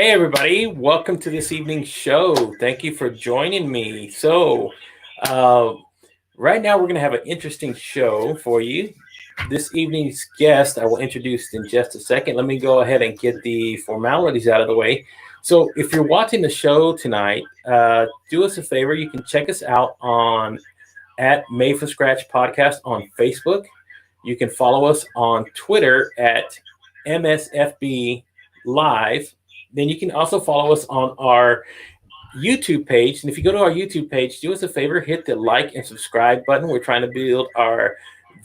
Hey, everybody. Welcome to this evening's show. Thank you for joining me. Uh, right now, we're going to have an interesting show for you. This evening's guest, I will introduce in just a second. Let me go ahead and get the formalities out of the way. So, if you're watching the show tonight, do us a favor. You can check us out on at Made for Scratch Podcast on Facebook. You can follow us on Twitter at MSFB Live. Then you can also follow us on our YouTube page. And if you go to our YouTube page, do us a favor, hit the like and subscribe button. We're trying to build our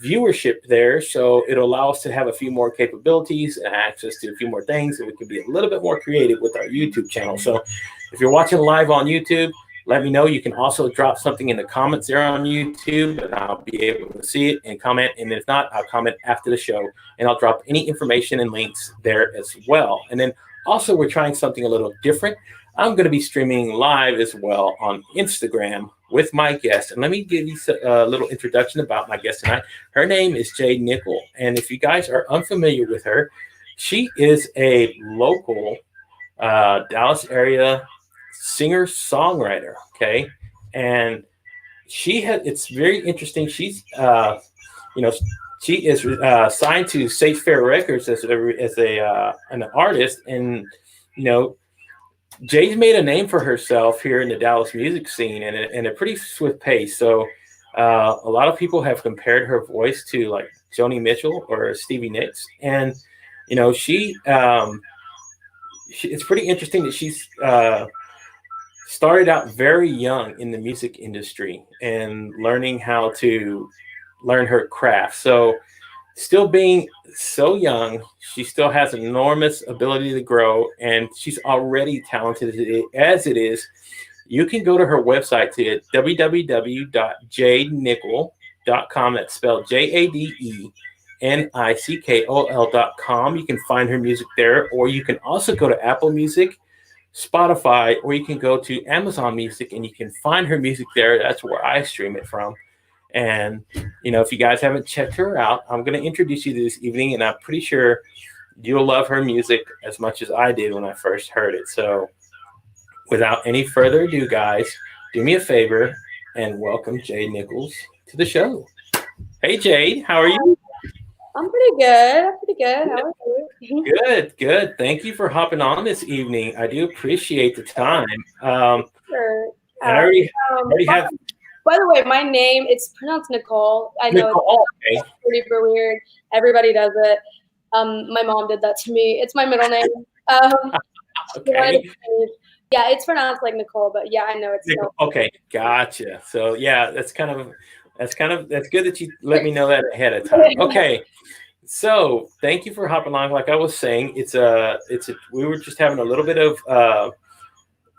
viewership there. So it'll allow us to have a few more capabilities and access to a few more things. And we can be a little bit more creative with our YouTube channel. So if you're watching live on YouTube, let me know. You can also drop something in the comments there on YouTube, and I'll be able to see it and comment. And if not, I'll comment after the show, and I'll drop any information and links there as well. And then also, we're trying something a little different. I'm going to be streaming live as well on Instagram with my guest. And let me give you a little introduction about my guest tonight. Her name is Jade Nickol. And if you guys are unfamiliar with her, she is a local Dallas area singer-songwriter. Okay. And it's very interesting. She's, she is signed to Safe Fair Records as an artist, and Jay's made a name for herself here in the Dallas music scene in a pretty swift pace. So a lot of people have compared her voice to like Joni Mitchell or Stevie Nicks, and it's pretty interesting that she's started out very young in the music industry and learning how to learn her craft. So still being so young, she still has enormous ability to grow, and she's already talented as it is. You can go to her website to www.jadenickol.com. That's spelled JADENICKOL.com. You can find her music there, or you can also go to Apple Music, Spotify, or you can go to Amazon Music and you can find her music there. That's where I stream it from. And, if you guys haven't checked her out, I'm going to introduce you to this evening, and I'm pretty sure you'll love her music as much as I did when I first heard it. So without any further ado, guys, do me a favor and welcome Jade Nickol to the show. Hey, Jade, how are you? I'm pretty good. How are you? Good. Thank you for hopping on this evening. I do appreciate the time. Sure. And I already have. By the way, my name, it's pronounced Nicole. I know it's pretty weird. Everybody does it. My mom did that to me. It's my middle name. Okay. Yeah, it's pronounced like Nicole, but yeah, I know it's Nicole. Okay, gotcha. So yeah, that's good that you let me know that ahead of time. Okay. So thank you for hopping on. Like I was saying, we were just having a little bit of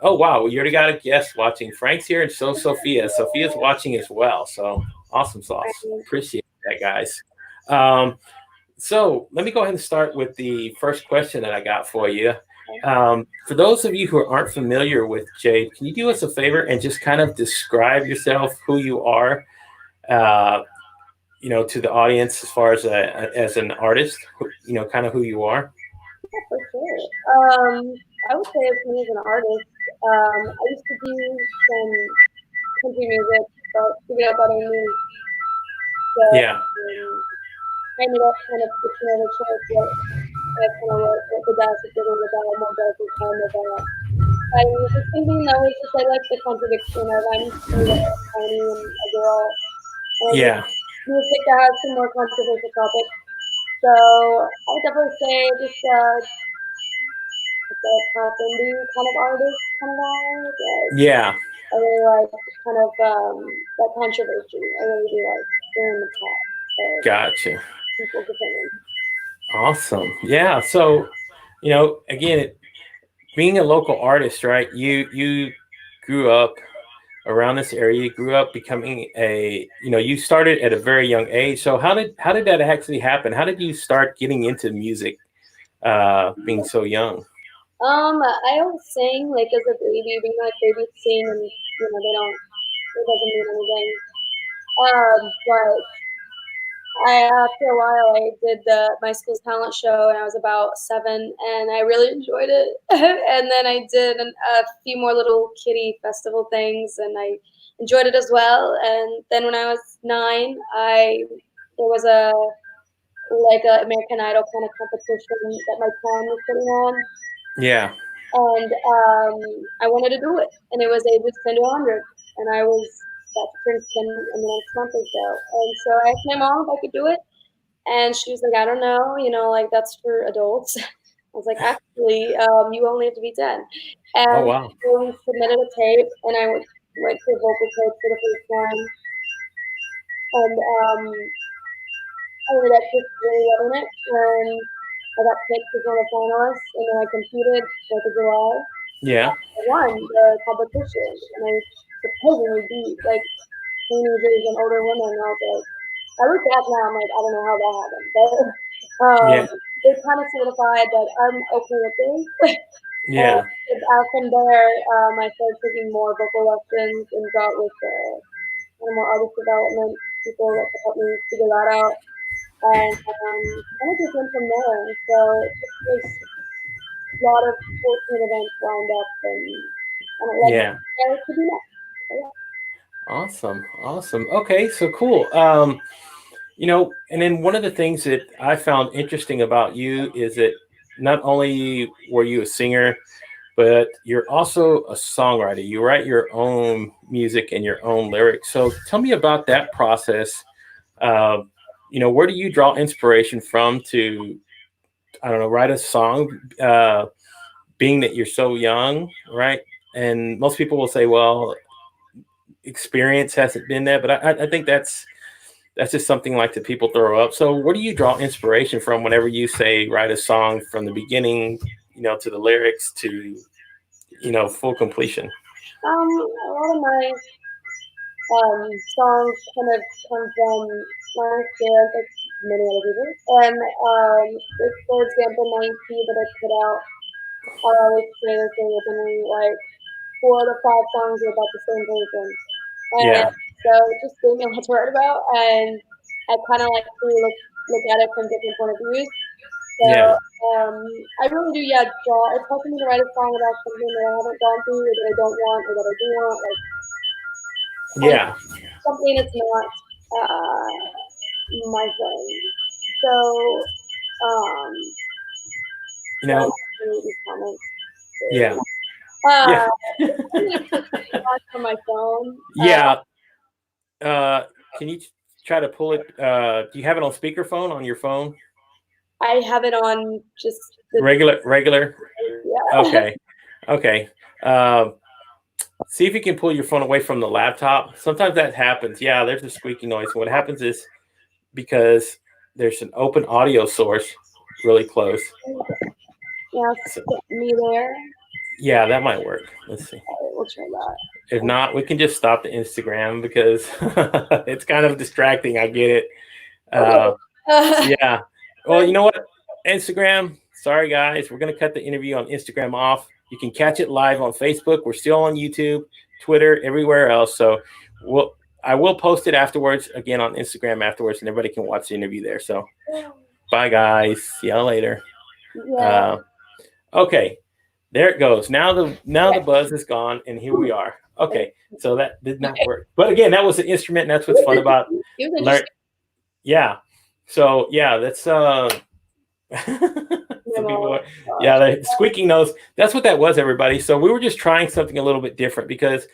oh wow, we already got a guest watching. Frank's here, and so Sophia. Sophia's watching as well. So awesome sauce. Appreciate that, guys. So let me go ahead and start with the first question that I got for you. For those of you who aren't familiar with Jade, can you do us a favor and just kind of describe yourself, who you are, to the audience as far as an artist, kind of who you are? Yeah, for sure. I would say as me as an artist, I used to do some country music, but figured out that I knew that Yeah. I ended up kind of switching over to it. I kind of wrote the desk it was about more darker kind of I was just thinking that was just I like the contradiction of I'm tiny and a girl. And Yeah. Music that has some more controversial topics. So I would definitely say just a pop indie kind of artist kind of vibe. Yeah. I really like kind of that controversy. I really do like doing the pop. Gotcha. People's opinions. Awesome. Yeah. So, again, being a local artist, right? You grew up around this area. You grew up becoming you started at a very young age. So how did that actually happen? How did you start getting into music, being so young? I always sing like as a baby, being like babies sing, and it doesn't mean anything. But After a while, I did my school's talent show, and I was about 7, and I really enjoyed it. And then I did a few more little kiddie festival things, and I enjoyed it as well. And then when I was 9, I there was a American Idol kind of competition that my town was putting on, Yeah. and I wanted to do it, and it was ages 10 to 100, and I was about to turn 10 in the next month or so. And so I asked my mom if I could do it, and she was like, I don't know, like that's for adults. I was like, actually, you only have to be 10. Oh And wow. so we submitted a tape, and I went to a vocal coach for the first time, and I ended up just really loving it. And I got picked as one of the finalists, and then I competed 4th of July. Yeah. I won the competition, and I supposedly beat like teenagers and older women. And I was like, I look back now, I'm like, I don't know how that happened, but Yeah. it kind of solidified that I'm okay with this. Yeah. From there, I started taking more vocal lessons and got with more artist development people that could help me figure that out. And kind of just went from there. And so it just was a lot of fortunate events lined up, and it led me Yeah. to where I could do next. So, yeah. Awesome. Awesome. Okay, so cool. And then one of the things that I found interesting about you is that not only were you a singer, but you're also a songwriter. You write your own music and your own lyrics. So tell me about that process. Uh, where do you draw inspiration from to, I don't know, write a song? Being that you're so young, right? And most people will say, well, experience hasn't been there, but I think that's just something like that people throw up. So where do you draw inspiration from whenever you say write a song from the beginning, to the lyrics to, full completion? A lot of my songs kind of come from my experience, like many other people. And like, for example, my EP that I put out, I always say this thing openly, like 4 to 5 songs are about the same person. And Yeah. so it just gave me a lot to write about, and I kind of like to look at it from different point of views. So Yeah. I really do, yeah, draw. It's hard for me to write a song about something that I haven't gone through, or that I don't want, or that I do want, like kind of Yeah. something that's not my thing. So You sorry know, for these comments. yeah. Yeah. Uh, I'm gonna click on my phone. Yeah. Can you try to pull it? Do you have it on speakerphone on your phone? I have it on just the Regular. yeah. Okay. Okay. Uh, See if you can pull your phone away from the laptop. Sometimes that happens. Yeah, there's a squeaky noise. What happens is because there's an open audio source really close. Yeah, So, me there. yeah, that might work. Let's see. All right, we'll try that. If not, we can just stop the Instagram because it's kind of distracting. I get it. Okay. Yeah. Well, you know what? Instagram. Sorry, guys. We're going to cut the interview on Instagram off. You can catch it live on Facebook. We're still on YouTube, Twitter, everywhere else. So I will post it afterwards, again on Instagram afterwards, and everybody can watch the interview there. So bye, guys. See y'all later. Yeah. Okay. There it goes. Now the buzz is gone, and here we are. Okay. So that did not work. But again, that was an instrument, and that's what's fun about It was learn. interesting. Yeah. So yeah, that's some people. Yeah, the squeaking nose. That's what that was, everybody. So we were just trying something a little bit different because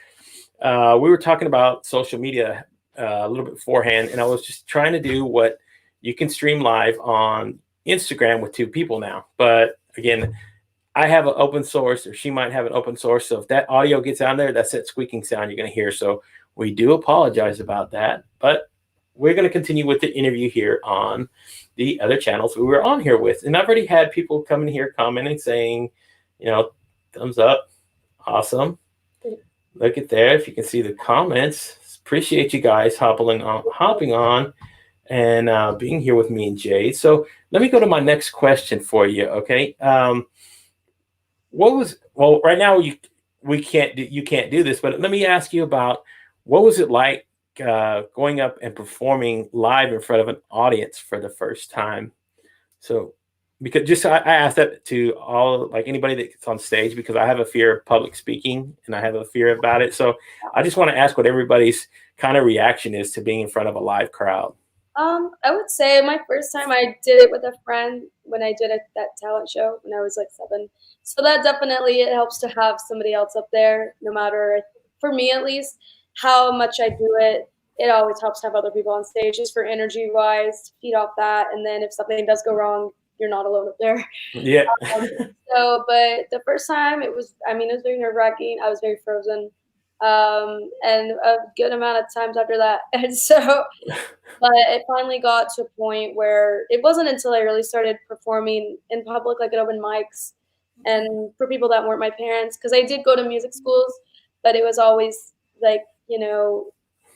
we were talking about social media a little bit beforehand, and I was just trying to do what you can stream live on Instagram with 2 people now. But again, I have an open source, or she might have an open source. So if that audio gets on there, that's that squeaking sound you're going to hear. So we do apologize about that, but we're going to continue with the interview here on the other channels we were on here with. And I've already had people come in here commenting saying, thumbs up. Awesome. Look at there. If you can see the comments, appreciate you guys hopping on and being here with me and Jade. So let me go to my next question for you. Okay. Right now you can't do this, but let me ask you about what was it like going up and performing live in front of an audience for the first time? So, because just I asked that to all, like anybody that's on stage, because I have a fear of public speaking and I have a fear about it. So I just want to ask what everybody's kind of reaction is to being in front of a live crowd. I would say my first time I did it with a friend when I did that talent show when I was like 7. So that definitely it helps to have somebody else up there, no matter for me at least how much I do it. It always helps to have other people on stage just for energy wise to feed off that. And then if something does go wrong, you're not alone up there. Yeah. Um, but the first time it was, I mean, it was very nerve wracking. I was very frozen, and a good amount of times after that. And so but it finally got to a point where it wasn't until I really started performing in public, like at open mics, and for people that weren't my parents, because I did go to music schools, but it was always like,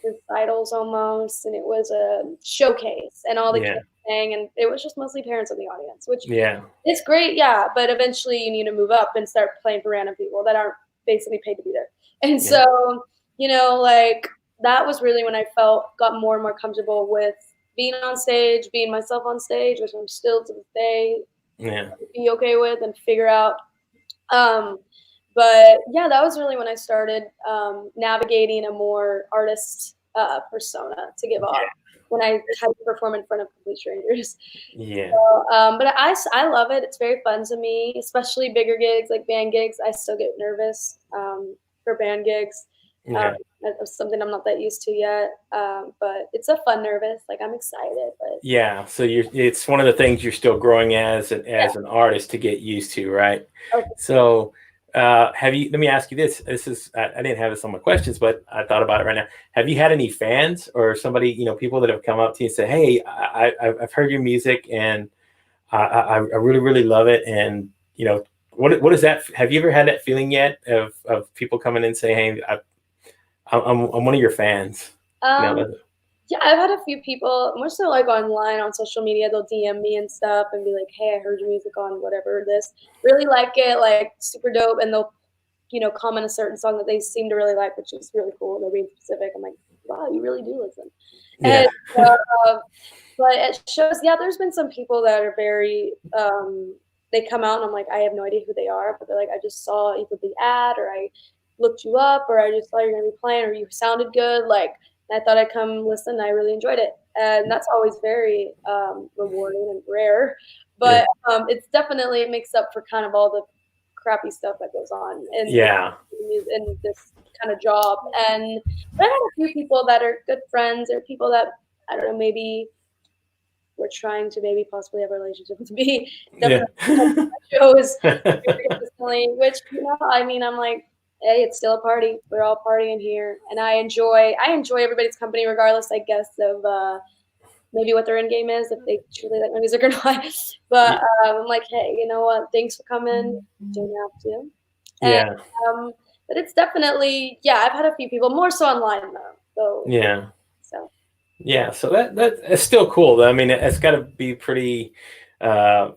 recitals almost, and it was a showcase, and all the Yeah. kids sang, and it was just mostly parents in the audience, which Yeah. is great, yeah, but eventually you need to move up and start playing for random people that aren't basically paid to be there. And Yeah. so, like that was really when I got more and more comfortable with being on stage, being myself on stage, which I'm still to this day Yeah. be okay with and figure out. Um, but yeah, that was really when I started navigating a more artist persona to give off when I had to perform in front of complete strangers. Yeah. So, but I love it. It's very fun to me, especially bigger gigs like band gigs. I still get nervous for band gigs. Um, Yeah. that's something I'm not that used to yet. But it's a fun nervous. Like I'm excited, but Yeah. So it's one of the things you're still growing yeah. as an artist to get used to, right? Okay. So, let me ask you this. I didn't have this on my questions, but I thought about it right now. Have you had any fans or somebody, people that have come up to you and say, "Hey, I've heard your music and I really, really love it." And, what is that? Have you ever had that feeling yet of people coming in and saying, "Hey, I'm one of your fans." You know, Um, that- Yeah, I've had a few people, more so like online on social media, they'll DM me and stuff and be like, "Hey, I heard your music on whatever this. Really like it, like super dope." And they'll, comment a certain song that they seem to really like, which is really cool. They're being specific. I'm like, wow, you really do listen. yeah, And uh, but it shows, yeah, there's been some people that are very, they come out and I'm like, I have no idea who they are, but they're like, I just saw either the ad or I looked you up or I just saw you're going to be playing or you sounded good. Like, and I thought I'd come listen. I really enjoyed it. And that's always very rewarding and rare. yeah, But it's definitely, it makes up for kind of all the crappy stuff that goes on yeah, in this kind of job. And but I had a few people that are good friends or people that, I don't know, maybe we're trying to maybe possibly have a relationship with me. yeah, Definitely shows very consistently, which, I mean, I'm like, hey, it's still a party. We're all partying here. And I enjoy everybody's company regardless, I guess, of maybe what their end game is, if they truly like my music or not. But I'm like, hey, you know what? Thanks for coming. Don't have to. And yeah, um, but it's definitely, yeah, I've had a few people, more so online though. yeah. So Yeah, so that's still cool. I mean, it's got to be pretty. Uh,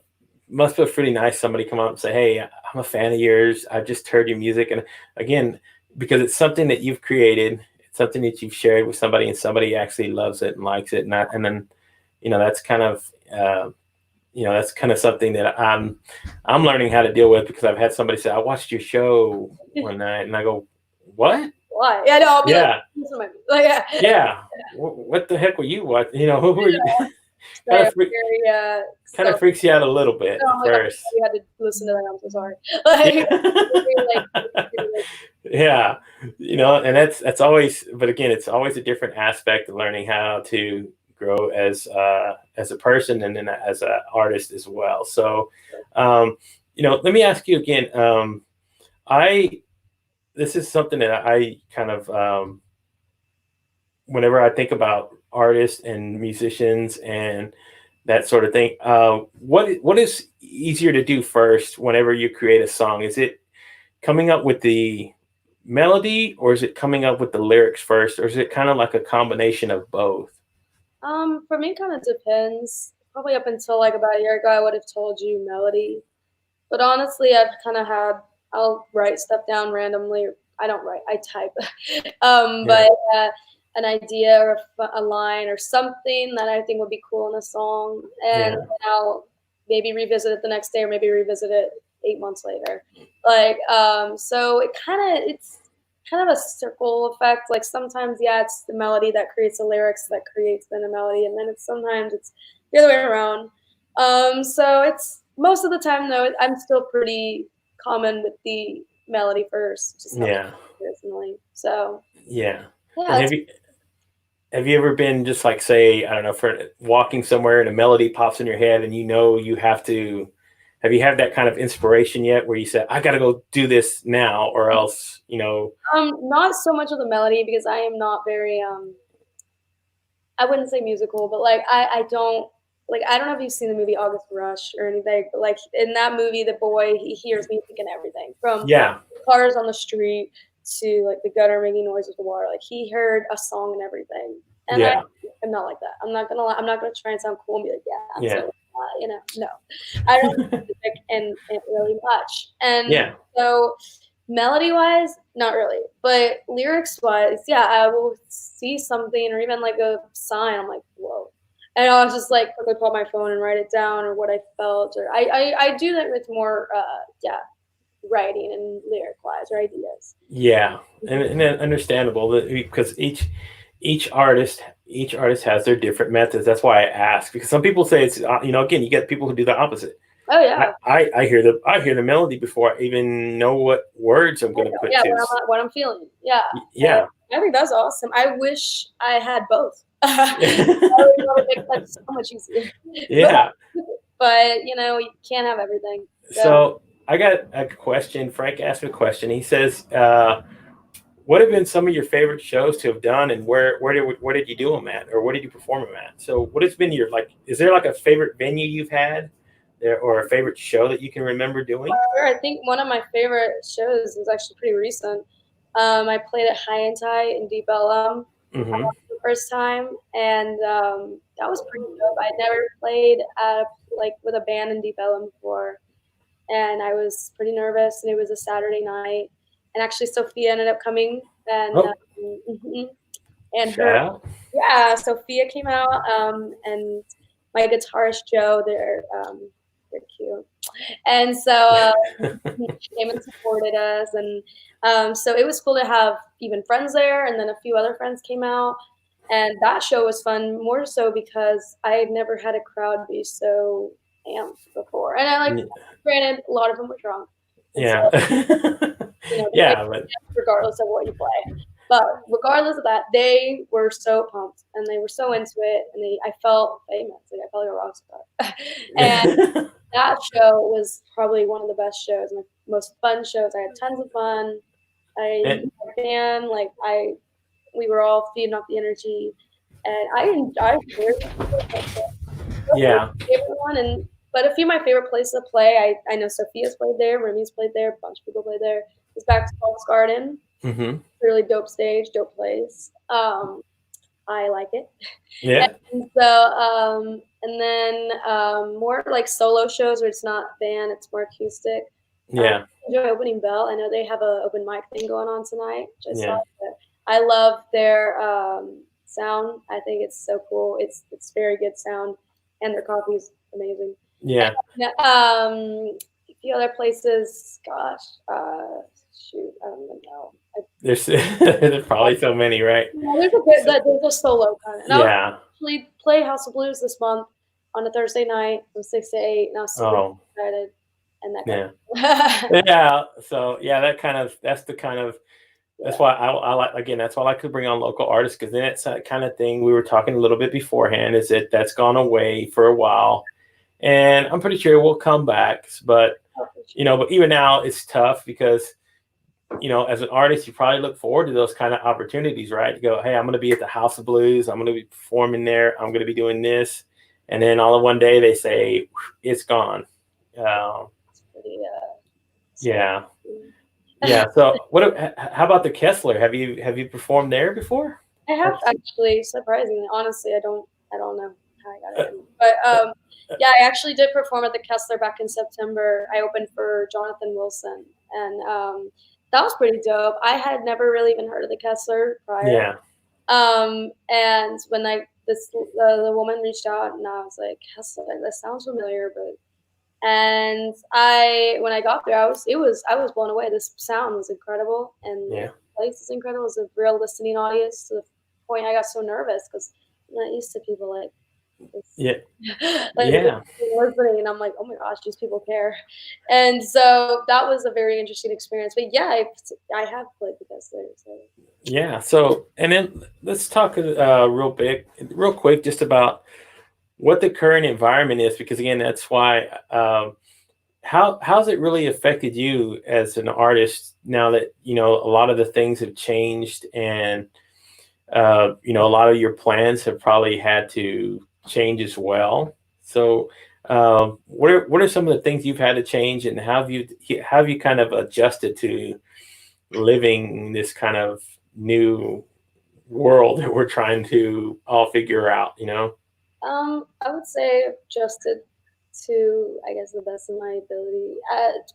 must feel pretty nice. Somebody come up and say, "Hey, I'm a fan of yours. I've just heard your music." And again, because it's something that you've created, it's something that you've shared with somebody, and somebody actually loves it and likes it, and then, that's kind of, that's kind of something that I'm learning how to deal with, because I've had somebody say, "I watched your show one night," and I go, "What?" why? Yeah, no, I'll be like, Yeah, listen to my like, yeah. yeah. What the heck were you? What, who were you? kind Very, of freak, very kind of freaks you out a little bit oh at my god, first. you had to listen to that. I'm so sorry. Like, like, like, Yeah, and that's always, but again, it's always a different aspect of learning how to grow as a person, and then as an artist as well. So, let me ask you again. I This is something that I kind of, whenever I think about artists and musicians and that sort of thing, what is easier to do first whenever you create a song? Is it coming up with the melody, or is it coming up with the lyrics first, or is it kind of like a combination of both? for me, kind of depends. Probably up until like about a year ago, I would have told you melody. But honestly, I've kind of I'll write stuff down randomly. I don't write, I type. Yeah, But an idea or a line or something that I think would be cool in a song, and Yeah. I'll maybe revisit it the next day or maybe revisit it 8 months later. Like, so it's kind of a circle effect. Like sometimes, yeah, it's the melody that creates the lyrics that creates then a melody, and then sometimes it's the other way around. So it's most of the time though, I'm still pretty common with the melody first, just how Yeah. personally. So Yeah. And yeah, it's have you ever been just like, say, I don't know, for walking somewhere and a melody pops in your head and you know you have to, have you had that kind of inspiration yet where you said, I got to go do this now or else, not so much of the melody because I am not very I wouldn't say musical, but like I don't like I don't know if you've seen the movie August Rush or anything, but like in that movie, the boy he hears music and everything from yeah, cars on the street to like the gutter making noise with the water. Like he heard a song and everything, and I yeah, am not like that. I'm not gonna try and sound cool and be like, yeah, I'm yeah, so no, I don't like music and really much, and yeah, so melody wise, not really. But lyrics wise, yeah, I will see something or even like a sign. I'm like, whoa. And I'll just like quickly pull out my phone and write it down or what I felt. Or I do that with more, yeah, writing and lyric wise or ideas. yeah. And then understandable because each artist has their different methods. That's why I ask because some people say it's again you get people who do the opposite. Oh, yeah. I hear the melody before I even know what words I'm going to put Yeah, to. what I'm feeling. Yeah. And Yeah. I think that's awesome. I wish I had both. That would make life so much easier. But, Yeah. you can't have everything. So. So I got a question. Frank asked me a question. He says, "What have been some of your favorite shows to have done, and where did you do them at, or where did you perform them at? So what has been your like? Is there like a favorite venue you've had, there, or a favorite show that you can remember doing?" Sure, I think one of my favorite shows was actually pretty recent. I played at High and Tie in Deep Ellum Mm-hmm. for the first time, and that was pretty dope. I'd never played like with a band in Deep Ellum before, and I was pretty nervous. And it was a Saturday night, and actually Sophia ended up coming, and Oh, mhm. And shout her, out. yeah, Sophia came out, and my guitarist Joe, they're cute. And so he came and supported us, and so it was cool to have even friends there, and then a few other friends came out, and that show was fun more so because I had never had a crowd be so amped before, and I like, granted, a lot of them were drunk, and so Yeah. the place Yeah, but regardless of what you play. But regardless of that, they were so pumped and they were so into it, and I felt famous, like I felt like a rock star. And that show was probably one of the best shows, my most fun shows. I had tons of fun. I and, ran like we were all feeding off the energy, and I enjoyed it. yeah, Favorite one, and but a few of my favorite places to play. I know Sophia's played there, Remy's played there, a bunch of people played there. It's back to Falls Garden, mm-hmm. really dope stage, dope place. I like it. Yeah, And so, and then more like solo shows where it's not band, it's more acoustic. Um, yeah, enjoy Opening Bell. I know they have an open mic thing going on tonight, which I saw. yeah, But I love their sound. I think it's so cool. It's very good sound, and their coffee is amazing. yeah. And, a few other places, gosh, shoot, I don't even know. There's probably so many, right? There's a bit that there's a solo kind of. And I was Yeah. actually play House of Blues this month on a Thursday night from 6 to 8, and I was super Oh, excited. And that yeah. got Yeah. So yeah, that's the kind of that's why I like again. That's why I like to bring on local artists because then it's that kind of thing we were talking a little bit beforehand. Is that that's gone away for a while, and I'm pretty sure it will come back. But but even now it's tough because as an artist, you probably look forward to those kind of opportunities, right? To go, hey, I'm going to be at the House of Blues. I'm going to be performing there. I'm going to be doing this. And then all in one day they say, it's gone. pretty, Yeah. Yeah. So how about the Kessler? Have you performed there before? I have actually, surprisingly, honestly, I don't know how I got it in. But yeah, I actually did perform at the Kessler back in September. I opened for Jonathan Wilson, and that was pretty dope. I had never really even heard of the Kessler prior. Yeah. And when the woman reached out, and I was like, that sounds familiar, but and when I got there, I was blown away. This sound was incredible, and the Yeah. place is incredible. It's a real listening audience to the point I got so nervous because I'm not used to people like this, Yeah. like Yeah. listening. And I'm like, oh my gosh, these people care. And so that was a very interesting experience. But yeah, I have played the guest there. So Yeah. So, and then let's talk real quick, just about what the current environment is, because again, that's why. How's it really affected you as an artist now that a lot of the things have changed, and a lot of your plans have probably had to change as well. So, what are some of the things you've had to change, and how have you kind of adjusted to living this kind of new world that we're trying to all figure out? I would say adjusted to, I guess, the best of my ability.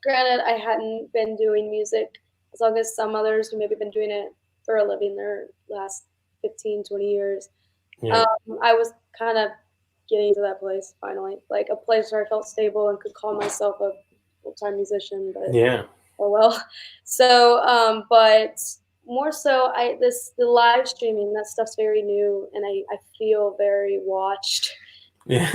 Granted, I hadn't been doing music as long as some others who maybe been doing it for a living their last 15, 20 years. Yeah, Um, I was kind of getting to that place finally, like a place where I felt stable and could call myself a full-time musician, but yeah, oh well. So, but more so, the live streaming, that stuff's very new, and I feel very watched yeah,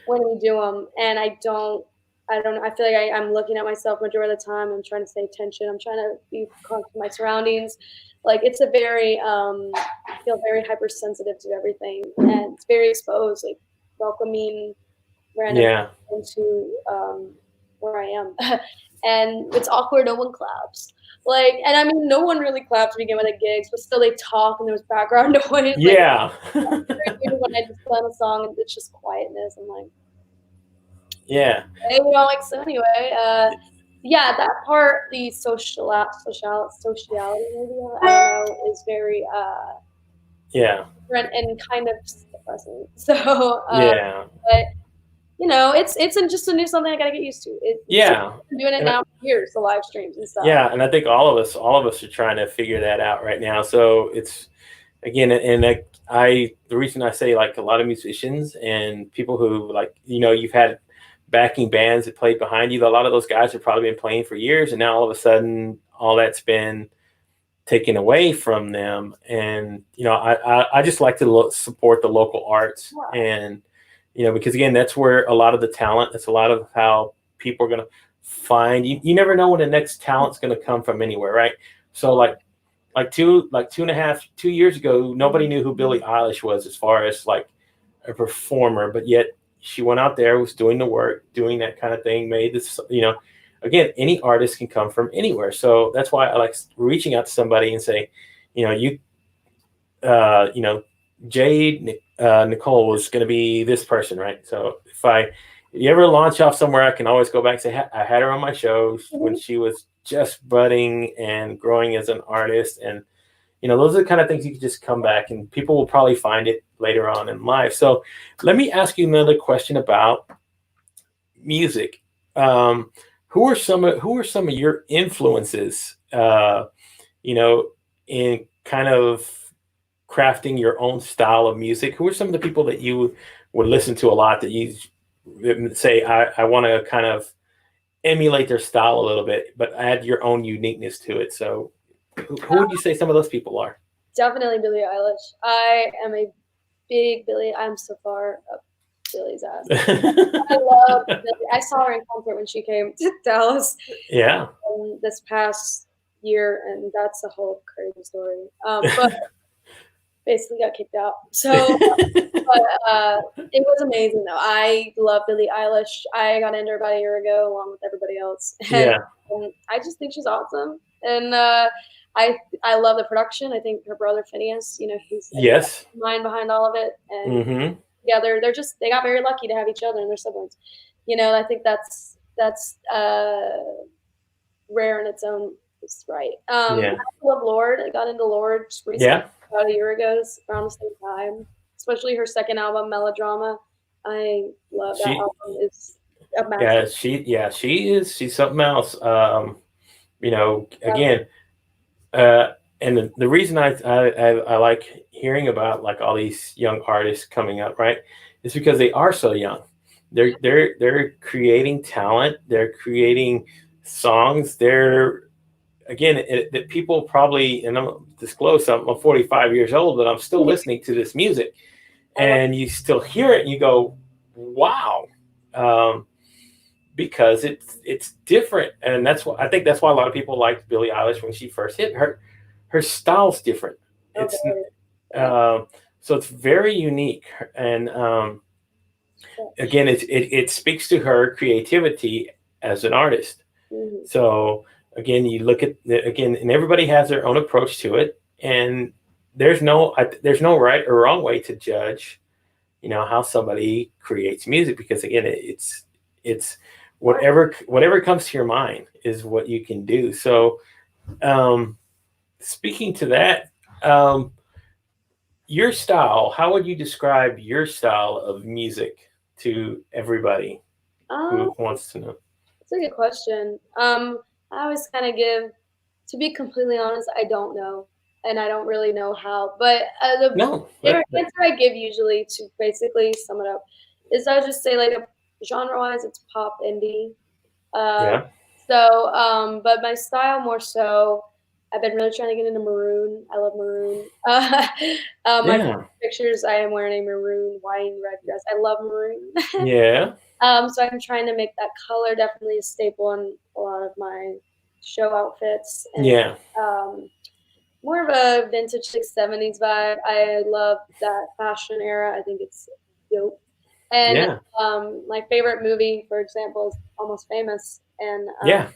when we do them, and I don't know. I feel like I'm looking at myself majority of the time. I'm trying to stay attention. I'm trying to be conscious of my surroundings. Like it's a very, I feel very hypersensitive to everything, and it's very exposed. Like welcoming random yeah, people into where I am, and it's awkward. No one claps. Like, and I mean, no one really claps to begin with at gigs, but still they talk and there's background noise. Like, yeah, very weird when I just put on a song and it's just quietness. I'm like, yeah, hey, you know, like so anyway. Yeah, that part, the sociality, maybe I don't know, is very yeah, different and kind of depressing. So, yeah, but just a new something I gotta get used to. It's yeah. been doing it And now for years, the live streams and stuff. yeah, and I think all of us are trying to figure that out right now. So it's again, and the reason I say, like, a lot of musicians and people who, like, you've had backing bands that played behind you. A lot of those guys have probably been playing for years, and now all of a sudden, all that's been taken away from them. And I just like to support the local arts, Yeah. and because again, that's where a lot of the talent. That's a lot of how people are going to find you. You never know when the next talent's going to come from anywhere, right? So like 2.5 2 years ago, nobody knew who Billie Eilish was as far as like a performer, but yet she went out there, was doing the work, doing that kind of thing, made this. Again, any artist can come from anywhere, so that's why I like reaching out to somebody and say, you uh, you know, Jade Nickol was going to be this person, right? So if you ever launch off somewhere, I can always go back and say, I had her on my show when Mhm. she was just budding and growing as an artist. And, those are the kind of things you can just come back and people will probably find it later on in life. So let me ask you another question about music. Who are some of your influences, you know, in kind of crafting your own style of music? Who are some of the people that you would listen to a lot that you say, I want to kind of emulate their style a little bit, but add your own uniqueness to it? So, who would you say some of those people are? Definitely Billie Eilish. I am a big Billie. I'm so far up Billie's ass. I love Billie. I saw her in concert when she came to Dallas Yeah. this past year, and that's a whole crazy story. But basically got kicked out. So, but it was amazing though. I love Billie Eilish. I got into her about a year ago, along with everybody else, and Yeah. I just think she's awesome. And I love the production. I think her brother Phineas, he's like Yes. the mind behind all of it. And Mm-hmm. yeah, they got very lucky to have each other and their siblings. I think that's rare in its own right. Yeah. I love Lord. I got into Lord just recently, Yeah. about a year ago, around the same time. Especially her second album, Melodrama. I love that She. album. It's a Yeah. masterpiece. She is. She's something else. Yeah. Again. Uh, and the reason I like hearing about like all these young artists coming up, right, is because they are so young. They're creating talent. They're creating songs. They're again that people probably, and I'm disclose something. I'm 45 years old, but I'm still listening to this music, I love and you still hear it, and you go, wow. Um, because it's different, and that's why I think that's why a lot of people liked Billie Eilish when she first hit. Her style's different. okay. It's Yeah. so it's very unique, and again, it speaks to her creativity as an artist. Mm-hmm. So again, you look at again, and everybody has their own approach to it, and there's no right or wrong way to judge, how somebody creates music, because again, it's whatever comes to your mind is what you can do. So um, speaking to that, um, your style, how would you describe your style of music to everybody Um, who wants to know? it's a good question. I always kind of give, to be completely honest, I don't know, and I don't really know how. But the No, answer I give usually to basically sum it up is I would just say like a genre wise, it's pop indie. Um, yeah, but my style more so, I've been really trying to get into maroon. I love maroon. My yeah, pictures, I am wearing a maroon wine red dress. I love maroon. yeah, So I'm trying to make that color definitely a staple in a lot of my show outfits, and yeah, um, more of a vintage like 70s vibe. I love that fashion era. I think it's dope. And yeah, my favorite movie, for example, is Almost Famous, and yeah.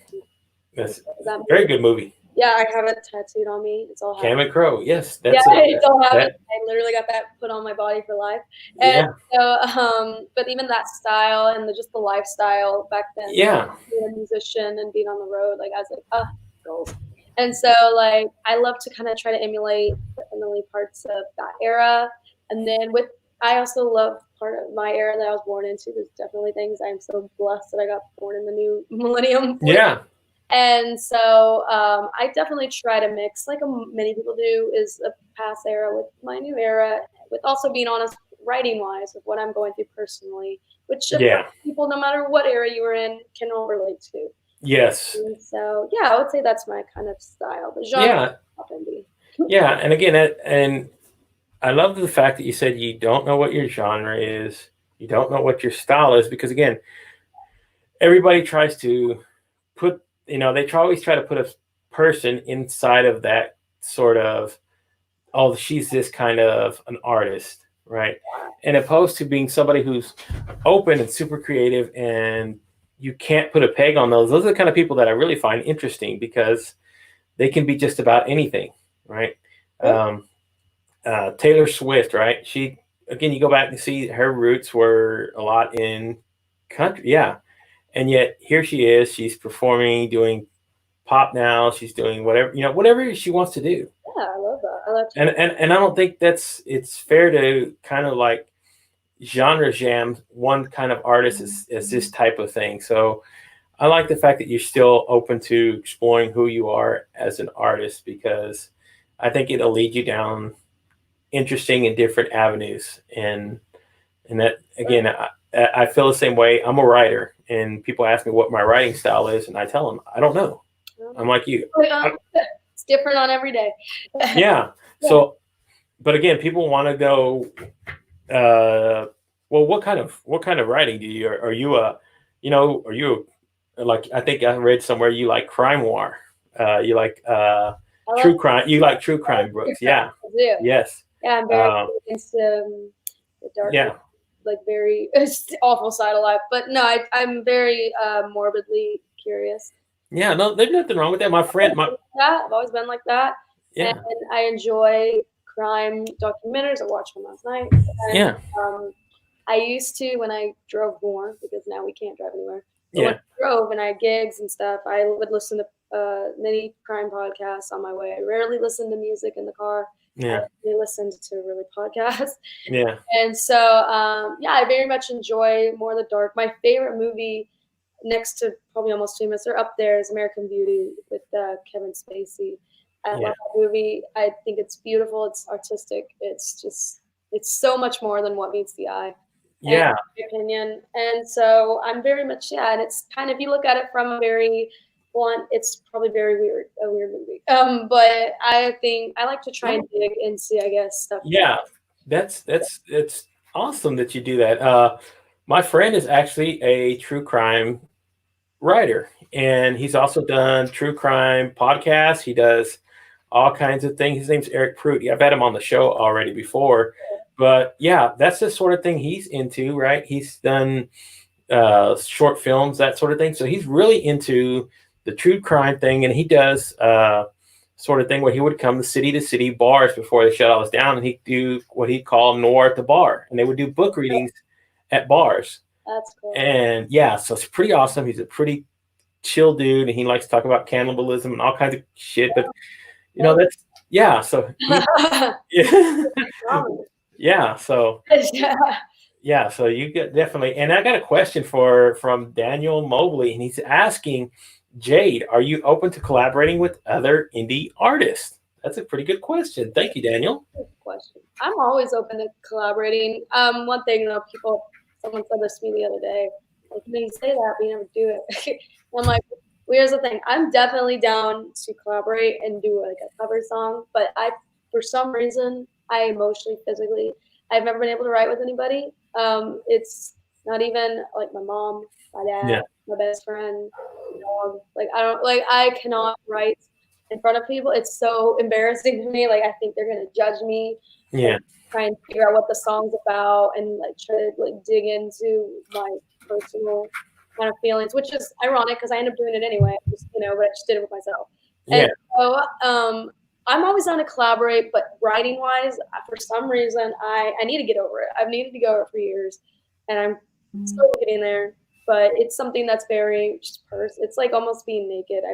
That's that a very movie. good movie. Yeah, I have it tattooed on me. It's all happening. Cameron Crowe. Yes, Yeah, that's a I still have it. that. I literally got that put on my body for life. And Yeah, so, but even that style and just the lifestyle back then, yeah, being a musician and being on the road, like I was like, ah, goals. And so, like, I love to kind of try to emulate definitely parts of that era. And then I also love part of my era that I was born into. There's definitely things I'm so blessed that I got born in the new millennium for. yeah, And so I definitely try to mix, like many people do, is a past era with my new era, with also being honest, writing wise, with what I'm going through personally, which yeah. people, no matter what era you were in, can all relate to. Yes, And so, yeah, I would say that's my kind of style, but genre yeah, pop indie. yeah. And again, and I love the fact that you said you don't know what your genre is, you don't know what your style is, because again, everybody tries to put, always try to put a person inside of that sort of, oh, she's this kind of an artist, right? And opposed to being somebody who's open and super creative, and you can't put a peg on those. Those are the kind of people that I really find interesting, because they can be just about anything, right? Um, Taylor Swift, right? She, again, you go back and see her roots were a lot in country, yeah, and yet here she is. She's performing, doing pop now. She's doing whatever she wants to do. Yeah, I love that. I love to. And I don't think it's fair to kind of like genre jam one kind of artist as this type of thing. So I like the fact that you're still open to exploring who you are as an artist, because I think it'll lead you down interesting and different avenues. And that again, I feel the same way. I'm a writer, and people ask me what my writing style is, and I tell them I don't know. I'm like you. I, It's different on every day. yeah. Yeah. So, but again, people want to go. Well, what kind of writing do you? Are you are you like? I think I read somewhere you like crime noir. You like I love true crime. You like true crime books. Yeah. I do. Yes. Yeah, I'm very Um, into the darker, yeah. like very awful side of life. But no, I'm very morbidly curious. Yeah. No, there's nothing wrong with that. My friend. I've always been like that, and Yeah. I enjoy crime documentaries. I watched one last night, and Yeah. I used to when I drove more because now we can't drive anywhere. But when Yeah. I drove and I had gigs and stuff, I would listen to many crime podcasts on my way. I rarely listened to music in the car. I Yeah. only listened to really podcasts. Yeah. And so, yeah, I very much enjoy more of the dark. My favorite movie, next to probably Almost Famous, or up there, is American Beauty with Kevin Spacey. I Yeah. love that movie. I think it's beautiful. It's artistic. It's so much more than what meets the eye, in Yeah. my opinion. And so I'm very much, yeah. And it's kind of, if you look at it from a very blunt, it's probably very weird, a weird movie. But I think I like to try and dig and see, I guess, stuff that. Yeah. That's it's awesome that you do that. My friend is actually a true crime writer, and he's also done true crime podcasts. He does all kinds of things. His name's Eric Pruitt. I've had him on the show already before, but yeah, that's the sort of thing he's into, right? He's done short films, that sort of thing. So he's really into the true crime thing, and he does sort of thing where he would come to city bars before they shut all this down, and he'd do what he'd call noir at the bar, and they would do book readings at bars. That's cool. And yeah, so it's pretty awesome. He's a pretty chill dude, and he likes to talk about cannibalism and all kinds of shit. But you know, that's yeah. So he, yeah, yeah. So Yeah. yeah, so you get definitely. And I got a question for from Daniel Mobley, and he's asking, Jade, are you open to collaborating with other indie artists? That's a pretty good question. Thank you, Daniel. Good question. I'm always open to collaborating. One thing, someone said this to me the other day, like, you say that, but you never do it. I'm like, well, here's the thing. I'm definitely down to collaborate and do like a cover song, but for some reason, I emotionally, physically, I've never been able to write with anybody. It's not even like my mom, my dad, Yeah, my best friend, like I cannot write in front of people. It's so embarrassing to me. Like I think they're gonna judge me. Like yeah, try and figure out what the song's about and like try to like dig into my personal kind of feelings, which is ironic because I end up doing it anyway. Just but I just did it with myself. yeah, And so I'm always down to collaborate, but writing wise, for some reason I need to get over it. I've needed to get over it for years, and I'm still getting there. But it's something that's very just It's like almost being naked.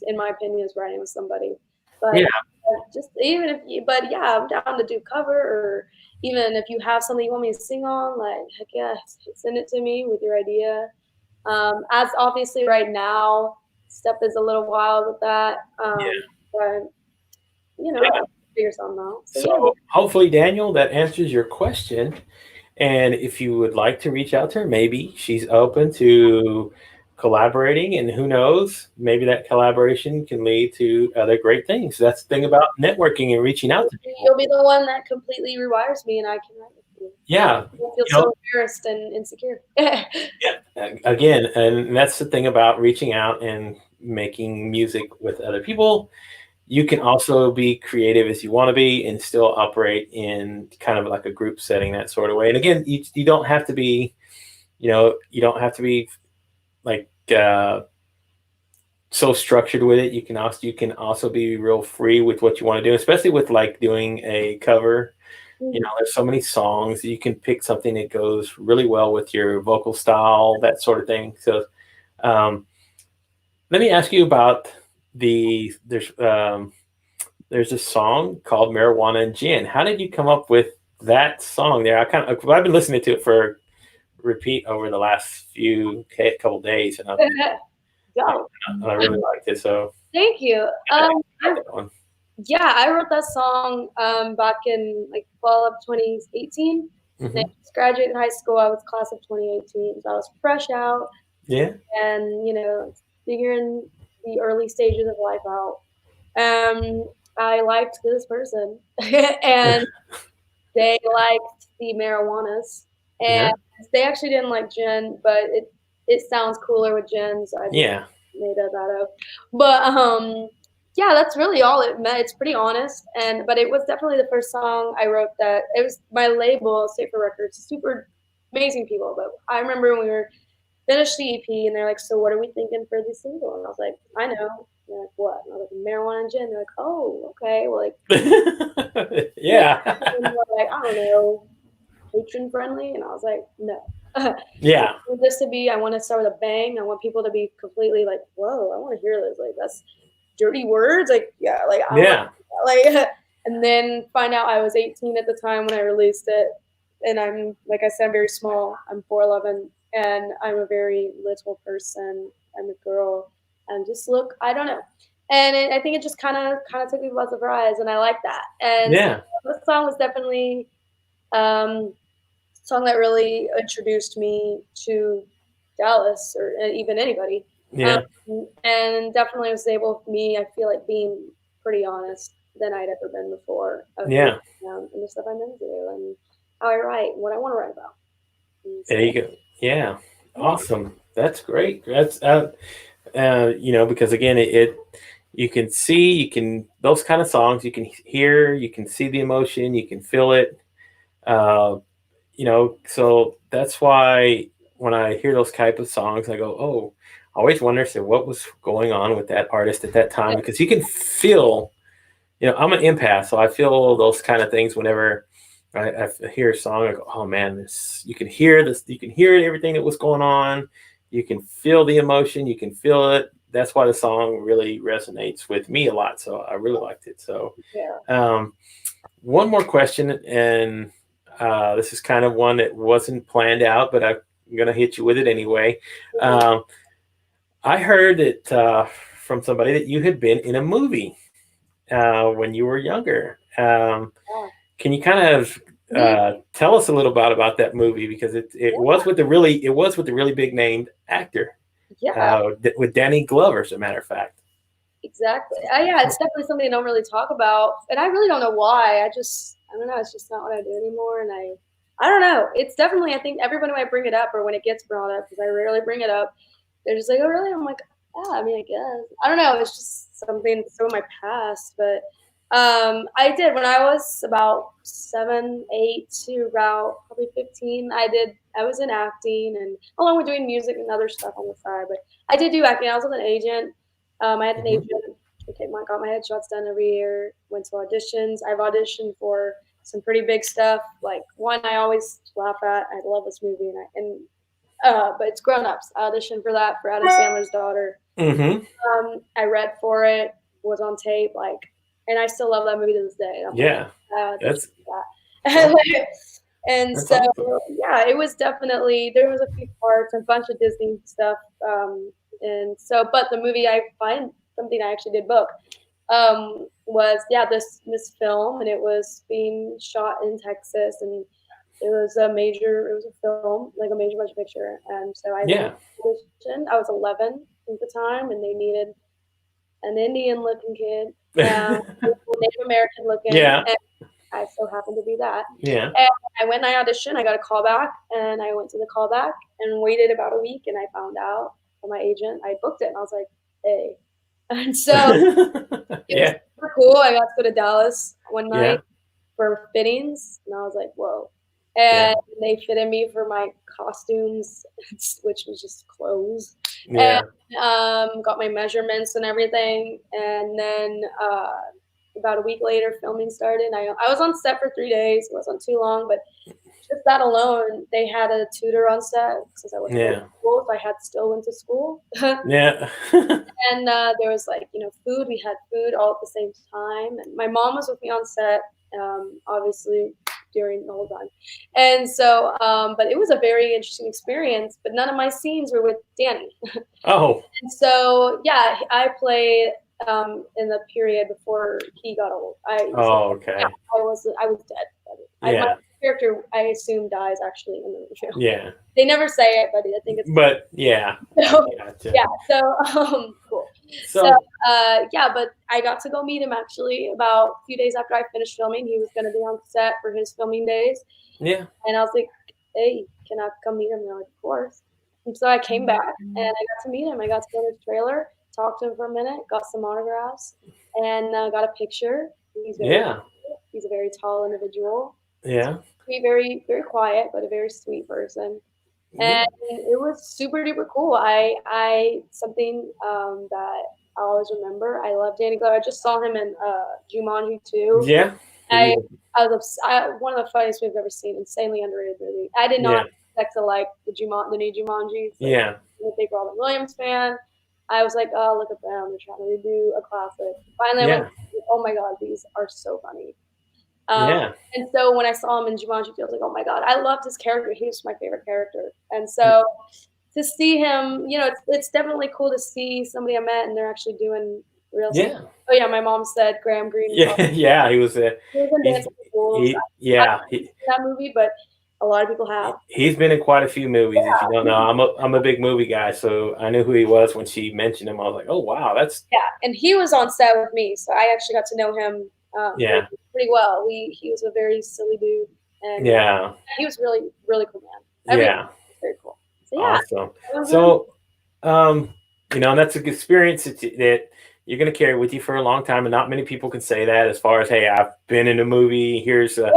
In my opinion, is writing with somebody. But yeah, just even if you, but yeah, I'm down to do cover, or even if you have something you want me to sing on, like heck yeah, send it to me with your idea. As obviously right now, stuff is a little wild with that. yeah. But Yeah. I'll figure something out. So yeah. So hopefully, Daniel, that answers your question. And if you would like to reach out to her, maybe she's open to collaborating, and who knows, maybe that collaboration can lead to other great things. That's the thing about networking and reaching out to people. You'll be the one that completely rewires me, and I can write with you. Yeah, I feel you know, so embarrassed and insecure. yeah. Again, and that's the thing about reaching out and making music with other people. You can also be creative as you want to be and still operate in kind of like a group setting, that sort of way. And again, you don't have to be, you don't have to be like so structured with it. You can also be real free with what you want to do, especially with like doing a cover. There's so many songs you can pick something that goes really well with your vocal style, that sort of thing. So um, let me ask you about there's a song called Marijuana and Gin. How did you come up with that song there? I've been listening to it for repeat over the last couple days, and Go. I really liked it. So Thank you. I like that one. Yeah, I wrote that song back in like fall of 2018. And I Hmm. just graduated high school. I was class of 2018, so I was fresh out Yeah, and figuring the early stages of life out. Um, I liked this person, and they liked the marijuanas, yeah, and they actually didn't like gin, but it sounds cooler with gin, so I just yeah, made that up. But yeah, that's really all it meant. It's pretty honest, but it was definitely the first song I wrote that it was my label, Safer Records, super amazing people. But I remember when we were finished the EP, and they're like, "So what are we thinking for the single?" And I was like, "I know." And they're like, "What?" And I was like, "Marijuana and gin." They're like, "Oh, okay." Well, like, yeah, like I don't know, patron friendly, and I was like, "No." I yeah, want this to be. I want to start with a bang. I want people to be completely like, "Whoa, I want to hear this." Like that's dirty words. Like yeah, like I want yeah, like, and then find out I was 18 at the time when I released it, and I'm like I said, I'm very small. I'm 4'11", and I'm a very little person. I'm a girl, and just look. I don't know. I think it just kind of took me by surprise, and I like that. And so Yeah. this song was definitely um, a song that really introduced me to Dallas or even anybody. Um, Yeah. and definitely was able for me. I feel like being pretty honest than I'd ever been before of who Yeah. I am and the stuff I'm into and how I write and what I want to write about. And There so you go. Yeah. yeah, Awesome. That's great. That's because again, it you can see, you can those kind of songs, you can hear, you can see the emotion, you can feel it. Uh, so that's why when I hear those type of songs, I go, oh, I always wonder, so what was going on with that artist at that time? Because you can feel, I'm an empath, so I feel those kind of things whenever I hear a song. I go, oh man, this you can hear this, you can hear everything that was going on, you can feel the emotion, you can feel it. That's why the song really resonates with me a lot. So I really liked it. So yeah, um, one more question, and this is kind of one that wasn't planned out, but I'm gonna hit you with it anyway. yeah, Um, I heard that from somebody that you had been in a movie when you were younger. yeah. Can you kind of Mhm. tell us a little bit about that movie because it was with the really big named actor Yeah, with Danny Glover, as a matter of fact. exactly. Yeah, it's definitely something I don't really talk about, and I really don't know why. I don't know. It's just not what I do anymore, and I don't know. It's definitely I think everybody might bring it up, or when it gets brought up, because I rarely bring it up, they're just like, "Oh, really?" I'm like, "Yeah, I mean, I guess." I don't know. It's just something so in my past, but I did when I was about 7, 8 to about probably 15. I was in acting and along with doing music and other stuff on the side, but I did do acting. I was with an agent. I had an Hmm. agent. Okay, got my headshots done every year. Went to auditions. I've auditioned for some pretty big stuff. Like one I always laugh at. I love this movie, but it's Grown Ups. I auditioned for that for Adam Sandler's daughter. Hmm. I read for it, was on tape, like, and I still love that movie to this day. I'm like, Yeah, I auditioned that's for that. oh, And that's so, awesome. yeah, it was definitely there was a few parts, a bunch of Disney stuff, and so, but the movie I find something I actually did book was this film, and it was being shot in Texas, and it was a film, like a major motion picture, and so I went Yeah, audition. I was 11 at the time, and they needed an Indian looking kid, Native American looking, yeah, and I so happened to be that. yeah. And I went and I auditioned. I got a call back, and I went to the callback and waited about a week, and I found out from my agent. I booked it, and I was like, hey. And so it was Yeah, super cool. I got to go to Dallas one yeah, night for fittings, and I was like, whoa. yeah, And they fitted me for my costumes, which was just clothes, and yeah, got my measurements and everything. And then about a week later, filming started. I was on set for 3 days. It wasn't too long, but just that alone, they had a tutor on set since I wasn't going to yeah, school, so I had still went to school. yeah. And there was like food. We had food all at the same time, and my mom was with me on set, obviously during the whole time. And so, but it was a very interesting experience. But none of my scenes were with Danny. Oh, And so, yeah, I played in the period before he got old. So oh, yeah, okay. I was dead. My Yeah, character, I assume, dies actually in the film. yeah. They never say it, but I think it's But yeah, I so gotcha. yeah, so cool. So So yeah, but I got to go meet him actually about a few days after I finished filming. He was going to be on set for his filming days, yeah, and I was like, "Hey, can I come meet him?" And they're like, "Of course." And so I came back and I got to meet him. I got to go to his trailer, talk to him for a minute, got some autographs, and got a picture. yeah, He's a very tall individual. yeah, Very very quiet, but a very sweet person, yeah, and it was super duper cool. I something that I always remember. I love Danny Glover. I just saw him in Jumanji 2. yeah. I He- I was one of the funniest movies I've ever seen. Insanely underrated movie. I did not Yeah, expect to like the new Jumanji. It's like yeah, I'm a big Robin Williams fan. I was like, oh look at them, they're trying to redo a classic. Finally, I went. yeah, Oh my god, these are so funny. Um, yeah, and so when I saw him in Jumanji, I was like, oh my god, I loved his character. He was my favorite character. And so to see him, it's definitely cool to see somebody I met and they're actually doing Real simple. Yeah. Oh yeah, my mom said Graham Greene is Yeah. awesome. Yeah. He was a. He was in He's. Dance with the Wolves. He. I Yeah. haven't seen that movie, but a lot of people have. He's been in quite a few movies. If you don't know, Yeah, I'm a big movie guy, so I knew who he was when she mentioned him. I was like, oh wow, that's yeah, and he was on set with me, so I actually got to know him yeah, pretty well. He was a very silly dude, and yeah, he was really really cool man. I mean, yeah, very cool. So yeah, awesome. it was really So, um, and that's an experience that you're going to carry with you for a long time, and not many people can say that. As far as, hey, I've been in a movie. Here's a,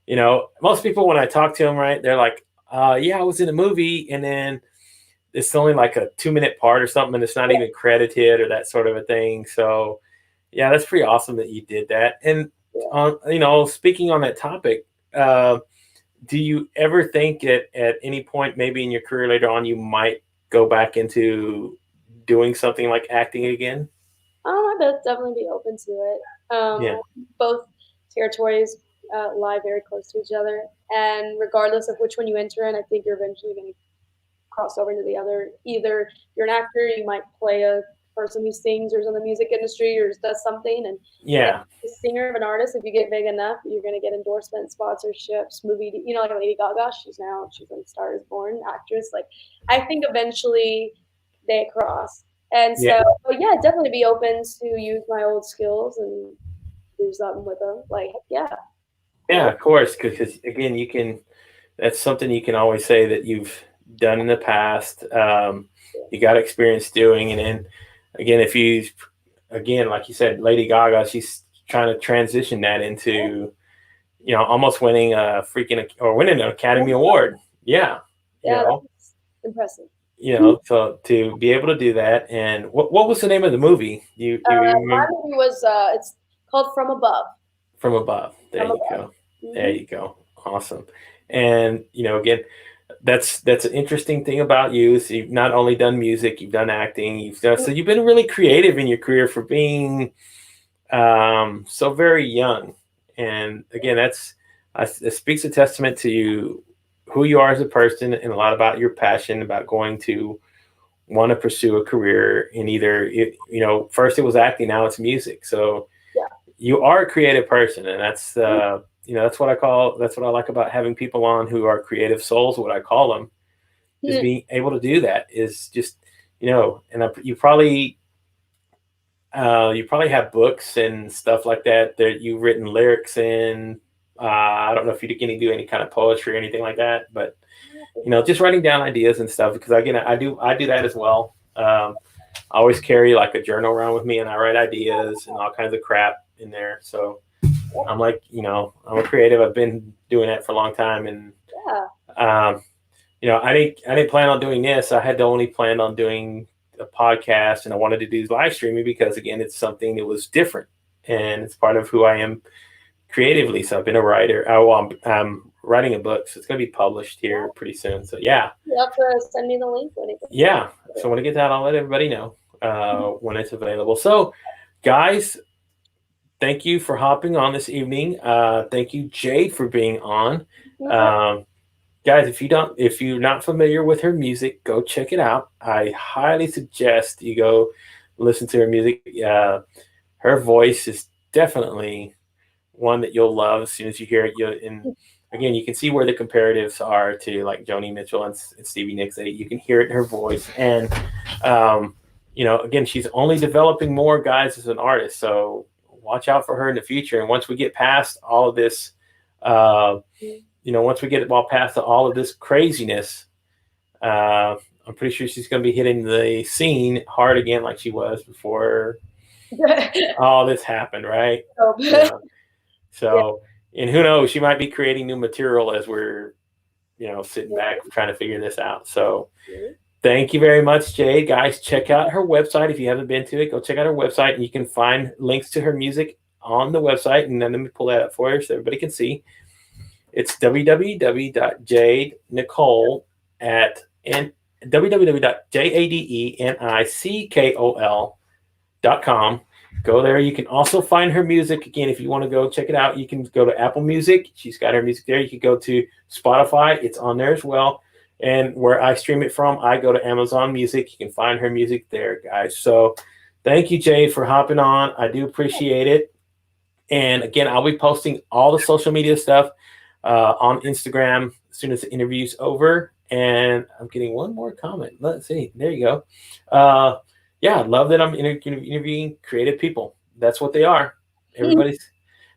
good. most people when I talk to them, right, they're like, yeah, I was in a movie, and then it's only like a 2 minute part or something, and it's not even credited or that sort of a thing. So, yeah, that's pretty awesome that you did that. And Yeah. speaking on that topic, uh, do you ever think at any point, maybe in your career later on, you might go back into doing something like acting again? I'd definitely be open to it. Yeah, Both territories lie very close to each other, and regardless of which one you enter in, I think you're eventually going to cross over into the other. Either you're an actor, you might play a person who sings or is in the music industry or does something, and yeah, a singer of an artist, if you get big enough, you're going to get endorsements, sponsorships, like Lady Gaga. She's in Star is Born, actress. Like, I think eventually they cross. And yeah, so, but yeah, definitely be open to use my old skills and do something with them. Like, yeah, yeah. Of course, because again, you can. That's something you can always say that you've done in the past. You got experience doing, and then again, if you again, like you said, Lady Gaga, she's trying to transition that into almost winning a freaking or winning an Academy Award. Yeah, you yeah, know, that's impressive. so to be able to do that, and what was the name of the movie? You My remember? movie was it's called From Above. From Above. There From you Above. go. There Hmm. you go. Awesome. And again, that's an interesting thing about you. Is you've not only done music, you've done acting, so you've been really creative in your career for being so very young. And again, it speaks a testament to you, who you are as a person, and a lot about your passion about going to want to pursue a career in either first it was acting, now it's music. So Yeah. you are a creative person, and that's what I like about having people on who are creative souls. What I call them is Mhm. being able to do that is just and you probably have books and stuff like that you've written lyrics in. I don't know if you do any kind of poetry or anything like that, but just writing down ideas and stuff. Because again, I do that as well. I always carry like a journal around with me, and I write ideas and all kinds of crap in there. So I'm like, I'm a creative. I've been doing that for a long time, and Yeah. um, I didn't plan on doing this. I had only planned on doing a podcast, and I wanted to do live streaming because again, it's something that was different, and it's part of who I am creatively. So I've been a writer. I'm writing a book, so it's going to be published here pretty soon. So yeah, You have to send me the link when it gets yeah. So when I get that, I'll let everybody know when it's available. So, guys, thank you for hopping on this evening. Thank you, Jade, for being on. no problem. Um, Guys, if you're not familiar with her music, go check it out. I highly suggest you go listen to her music. Her voice is definitely one that you'll love as soon as you hear it. And again, you can see where the comparatives are to like Joni Mitchell and Stevie Nicks. You can hear it in her voice, and again, she's only developing more guys as an artist. So watch out for her in the future. And once we get past all of this, once we get well past all of this craziness, I'm pretty sure she's going to be hitting the scene hard again, like she was before all this happened, right? So, Yeah. yeah, So, and who knows, she might be creating new material as we're, sitting back yeah. trying to figure this out. So, thank you very much, Jade. Guys, check out her website. If you haven't been to it, go check out her website, and you can find links to her music on the website. And then let me pull that up for you so everybody can see. It's www.jadenickol at www.jadenickol.com. Go there. You can also find her music. Again, if you want to go check it out, you can go to Apple Music. She's got her music there. You can go to Spotify. It's on there as well. And where I stream it from, I go to Amazon Music. You can find her music there, guys. So Thank you, Jay, for hopping on. I do appreciate it. And again, I'll be posting all the social media stuff on Instagram as soon as the interview's over. And I'm getting one more comment. Let's see. There you go. Yeah, I love that I'm interviewing creative people. That's what they are. Everybody's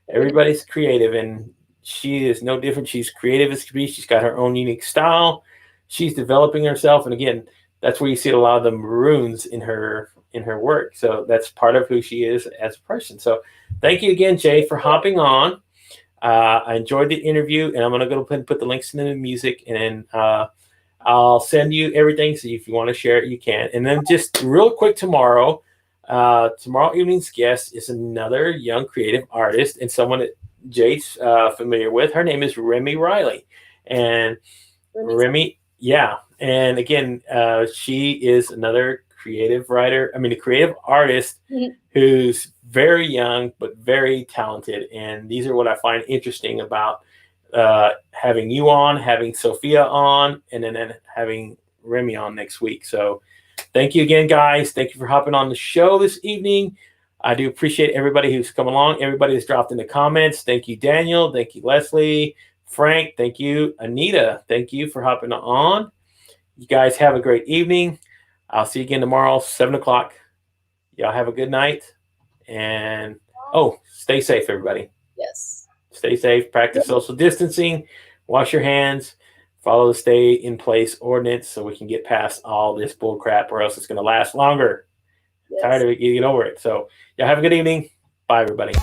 everybody's creative, and she is no different. She's creative as can be. She's got her own unique style. She's developing herself, and again, that's where you see a lot of the maroons in her work. So that's part of who she is as a person. So thank you again, Jay, for hopping on. I enjoyed the interview, and I'm going to go and put the links in the music, and I'll send you everything. So if you want to share it, you can. And then just real quick tomorrow evening's guest is another young creative artist and someone that Jade's familiar with. Her name is Remy Riley. And Remy, yeah. And again, she is another creative writer. I mean, a creative artist who's very young but very talented. And these are what I find interesting about having you on, having Sophia on, and then having Remy on next week. So thank you again, guys. Thank you for hopping on the show this evening. I do appreciate everybody who's come along, everybody who's dropped in the comments. Thank you, Daniel. Thank you, Leslie. Frank, thank you. Anita, thank you for hopping on. You guys have a great evening. I'll see you again tomorrow, 7 o'clock. Y'all have a good night. And, stay safe, everybody. Yes. Stay safe. Practice social distancing. Wash your hands. Follow the stay in place ordinance so we can get past all this bull crap, or else it's going to last longer. Yes. Tired of it, getting over it. So, y'all have a good evening. Bye, everybody.